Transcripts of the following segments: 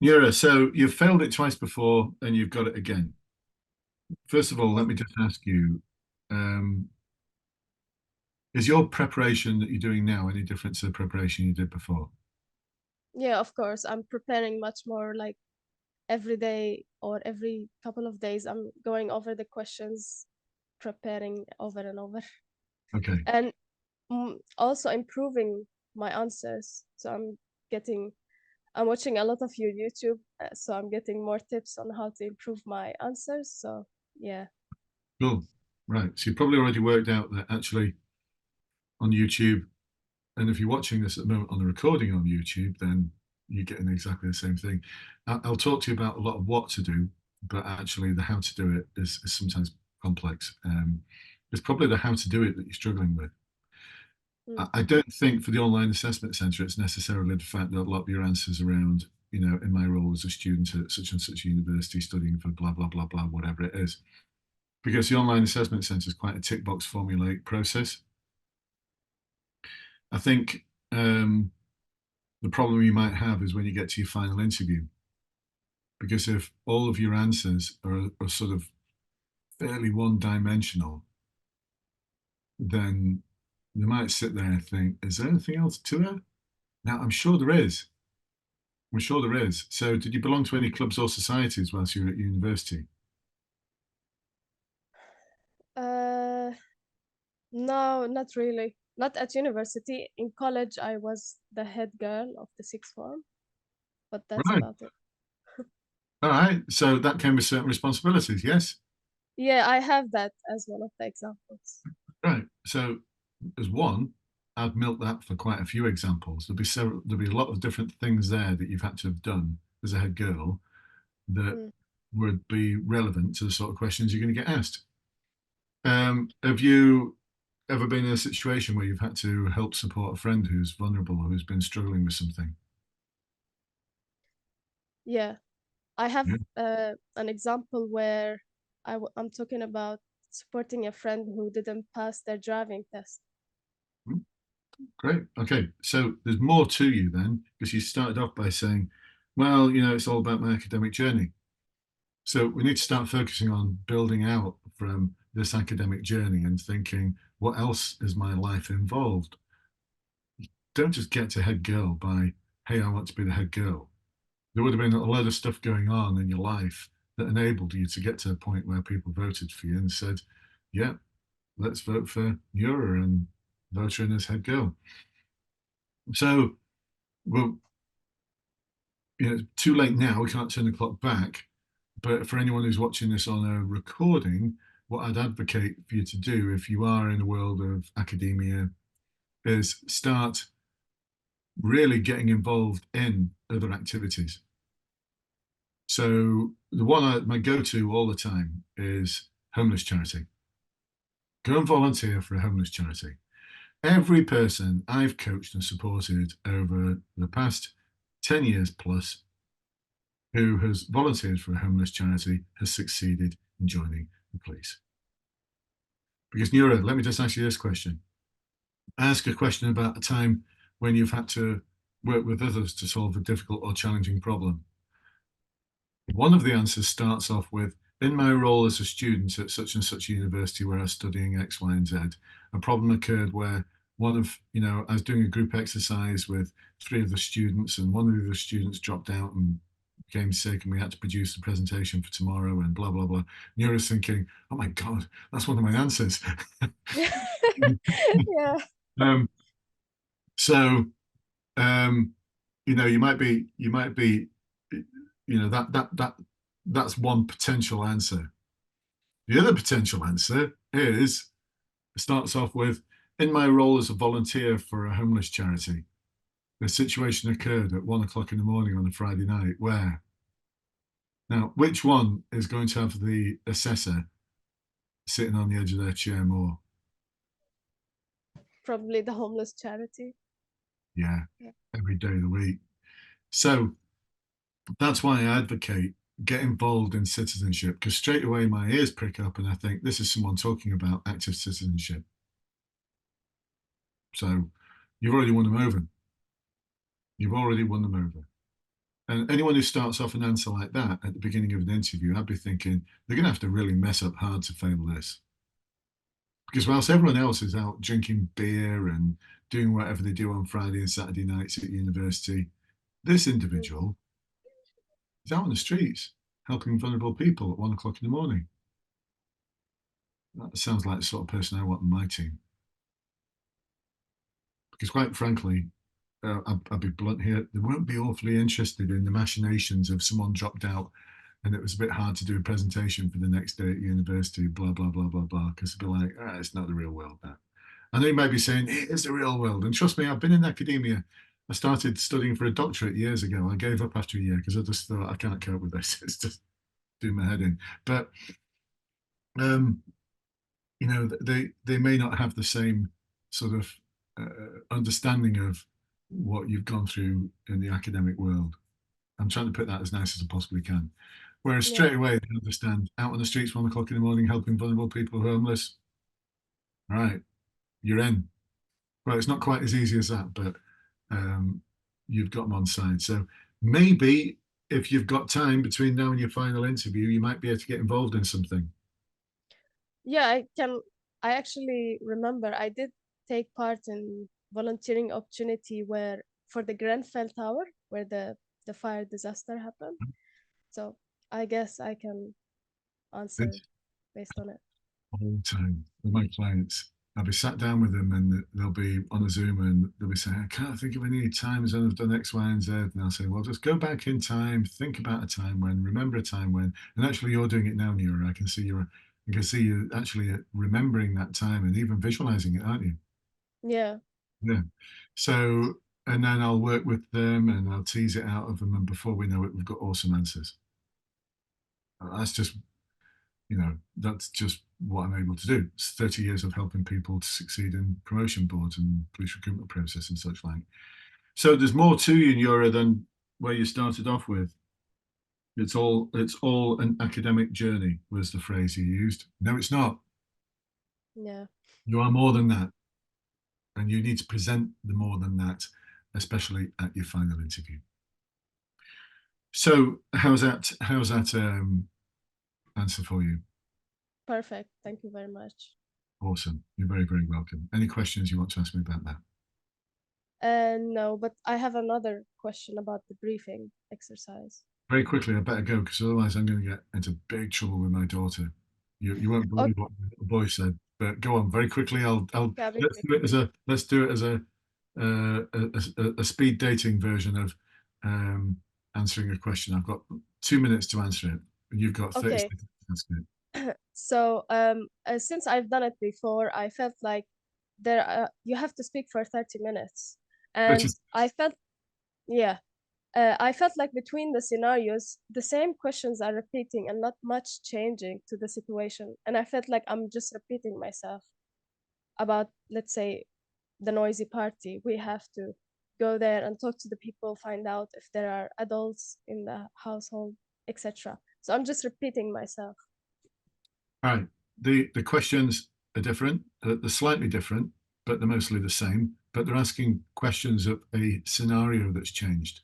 Yura, so you've failed it twice before and you've got it again. First of all, let me just ask you, um, is your preparation that you're doing now any different to the preparation you did before? Yeah, of course. I'm preparing much more like every day or every couple of days. I'm going over the questions, preparing over and over, Okay, and also improving my answers. Getting, I'm watching a lot of your YouTube, so I'm getting more tips on how to improve my answers. So yeah, cool. Right. So you probably already worked out that actually on YouTube, and if you're watching this at the moment on the recording on YouTube, then you're getting exactly the same thing. I'll talk to you about a lot of what to do, but actually the how to do it is sometimes complex. It's probably the how to do it that you're struggling with. mm, I don't think for the online assessment centre, it's necessarily the fact that a lot of your answers around, in my role as a student at such and such university studying for blah, blah, blah, blah, whatever it is. Because the online assessment centre is quite a tick box formulaic process. I think the problem you might have is when you get to your final interview. Because if all of your answers are sort of fairly one dimensional, then they might sit there and think, is there anything else to it? Now, I'm sure there is. I'm sure there is. So, did you belong to any clubs or societies whilst you were at university? uh, no, not really. Not at university. In college, I was the head girl of the sixth form, but that's Right. about it. All right. So that came with certain responsibilities, yes? Yeah, I have that as one of the examples. Right. So, as one, I'd milk that for quite a few examples. There'll be a lot of different things there that you've had to have done as a head girl that Mm. would be relevant to the sort of questions you're going to get asked. Have you ever been in a situation where you've had to help support a friend who's vulnerable or who's been struggling with something? Yeah, I have Yeah. an example where I'm talking about supporting a friend who didn't pass their driving test. Mm, great. Okay. So there's more to you then, because you started off by saying, well, it's all about my academic journey. So we need to start focusing on building out from this academic journey and thinking, what else is my life involved? Don't just get to head girl by, hey, I want to be the head girl. There would have been a load of stuff going on in your life that enabled you to get to a point where people voted for you and said, yeah, let's vote for Nura and vote her in as head girl. So, well, too late now. We can't turn the clock back. But for anyone who's watching this on a recording, what I'd advocate for you to do if you are in the world of academia is start really getting involved in other activities. So the one my go-to all the time is homeless charity. Go and volunteer for a homeless charity. Every person I've coached and supported over the past 10 years plus who has volunteered for a homeless charity has succeeded in joining the police. Because Nura, let me just ask you this question. Ask a question about a time when you've had to work with others to solve a difficult or challenging problem. One of the answers starts off with, in my role as a student at such and such university where I was studying X, Y, and Z, a problem occurred where I was doing a group exercise with three of the students, and one of the students dropped out and became sick, and we had to produce the presentation for tomorrow, and blah, blah, blah. And you're thinking, oh my God, that's one of my answers. Yeah. um, so, um, you might be, that's one potential answer. The other potential answer is it starts off with, in my role as a volunteer for a homeless charity, the situation occurred at 1 o'clock in the morning on a Friday night where, now, which one is going to have the assessor sitting on the edge of their chair more? Probably the homeless charity. Yeah, Yeah. every day of the week. So that's why I advocate get involved in citizenship because straight away my ears prick up and I think this is someone talking about active citizenship. So you've already won them over. You've already won them over. And anyone who starts off an answer like that at the beginning of an interview, I'd be thinking they're going to have to really mess up hard to fail this. Because whilst everyone else is out drinking beer and doing whatever they do on Friday and Saturday nights at university, this Mm. individual is out on the streets helping vulnerable people at 1 o'clock in the morning. That sounds like the sort of person I want on my team. Because quite frankly, I'll be blunt here, they won't be awfully interested in the machinations of someone dropped out and it was a bit hard to do a presentation for the next day at university, blah, blah, blah, blah, blah, because they'll be like, it's not the real world, that. And they might be saying, it is the real world. And trust me, I've been in academia. I started studying for a doctorate years ago. I gave up after a year because I just thought, I can't cope with this. It's just doing my head in. But, you know, they may not have the same sort of understanding of what you've gone through in the academic world. I'm trying to put that as nice as I possibly can. Whereas straight Yeah. away, they understand out on the streets 1 o'clock in the morning, helping vulnerable people who are homeless. All right, you're in. Well, it's not quite as easy as that, but you've got them on side. So maybe if you've got time between now and your final interview, you might be able to get involved in something. Yeah, I can. I actually remember I did take part in volunteering opportunity where for the Grenfell Tower where the fire disaster happened. So I guess I can answer It's based on it. all the time with my clients. I'll be sat down with them and they'll be on a Zoom and they'll be saying, I can't think of any times when I've done X, Y, and Z. And I'll say, well, just go back in time, think about a time when, remember a time when, and actually you're doing it now, Nura. I can see you actually remembering that time and even visualizing it, aren't you? Yeah, Yeah. So, and then I'll work with them and I'll tease it out of them. And before we know it, we've got awesome answers. That's just, that's just what I'm able to do. It's 30 years of helping people to succeed in promotion boards and police recruitment process and such like. So there's more to you, Nura, than where you started off with. It's all an academic journey, was the phrase you used. No, it's not. yeah, You are more than that. And you need to present the more than that, especially at your final interview. So how's that answer for you? perfect. Thank you very much. Awesome. You're very, very welcome. Any questions you want to ask me about that? No, but I have another question about the briefing exercise. Very quickly, I better go because otherwise I'm going to get into big trouble with my daughter. You won't Okay, believe what the boy said. But go on very quickly. I'll yeah, be let's quick. do it as a speed dating version of answering a question. I've got 2 minutes to answer it, and you've got 30 Okay, seconds to answer it. so since I've done it before, I felt like you have to speak for 30 minutes, Which and is I felt yeah, I felt like between the scenarios, the same questions are repeating and not much changing to the situation, and I felt like I'm just repeating myself about, let's say, the noisy party. We have to go there and talk to the people, find out if there are adults in the household, etc. So I'm just repeating myself. all right. The questions are different. They're slightly different, but they're mostly the same. But they're asking questions of a scenario that's changed.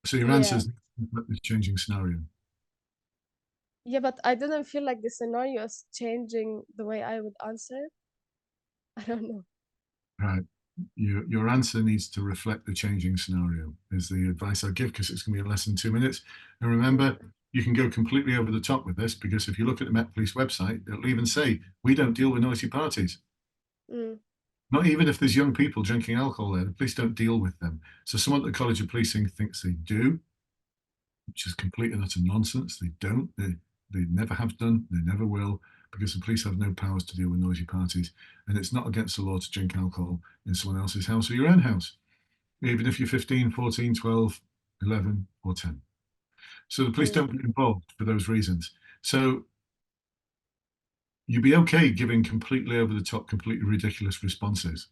So your Yeah. answers reflect the changing scenario. Yeah, but I didn't feel like the scenario is changing the way I would answer. I don't know. Right. Your answer needs to reflect the changing scenario, is the advice I give, because it's going to be less than 2 minutes. And Mm, remember, you can go completely over the top with this, because if you look at the Met Police website, it'll even say, we don't deal with noisy parties. mm, Not even if there's young people drinking alcohol there, the police don't deal with them. So someone at the College of Policing thinks they do, which is complete and utter nonsense. They don't. They never have done. They never will, because the police have no powers to deal with noisy parties. And it's not against the law to drink alcohol in someone else's house or your own house, even if you're 15, 14, 12, 11, or 10. So the police mm. don't get involved for those reasons. So you'd be okay giving completely over the top, completely ridiculous responses.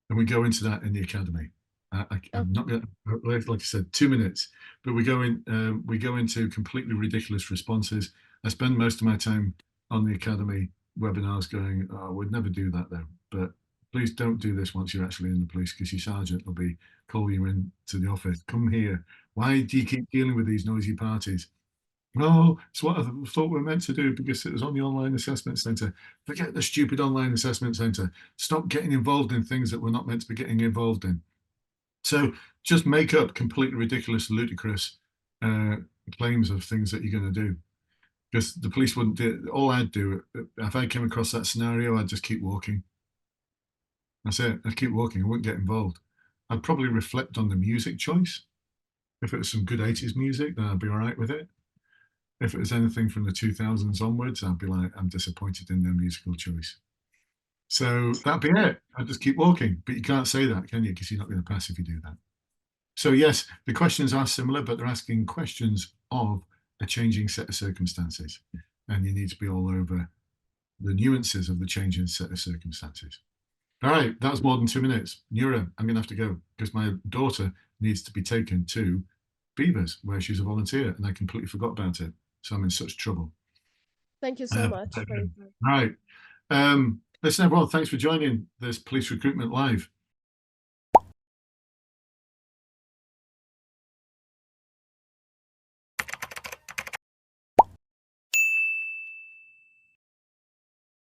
And we go into that in the academy. I'm Okay. not going to, like I said, 2 minutes, but we go into completely ridiculous responses. I spend most of my time on the academy webinars going, oh, we'd never do that though, but Please don't do this once you're actually in the police, because your sergeant will be calling you in to the office. Come here. Why do you keep dealing with these noisy parties? No, it's what I thought we were meant to do because it was on the online assessment centre. Forget the stupid online assessment centre. Stop getting involved in things that we're not meant to be getting involved in. So just make up completely ridiculous, ludicrous claims of things that you're going to do. Because the police wouldn't do. All I'd do, if I came across that scenario, I'd just keep walking. That's it. I'd keep walking. I wouldn't get involved. I'd probably reflect on the music choice. If it was some good 80s music, then I'd be all right with it. If it was anything from the 2000s onwards, I'd be like, I'm disappointed in their musical choice. So that'd be it. I'd just keep walking. But you can't say that, can you? Because you're not going to pass if you do that. So yes, the questions are similar, but they're asking questions of a changing set of circumstances. And you need to be all over the nuances of the changing set of circumstances. All right, that was more than 2 minutes. Nura, I'm going to have to go because my daughter needs to be taken to Beavers, where she's a volunteer, and I completely forgot about it. So I'm in such trouble. Thank you so much for your time. All right. Listen, everyone, thanks for joining this Police Recruitment Live.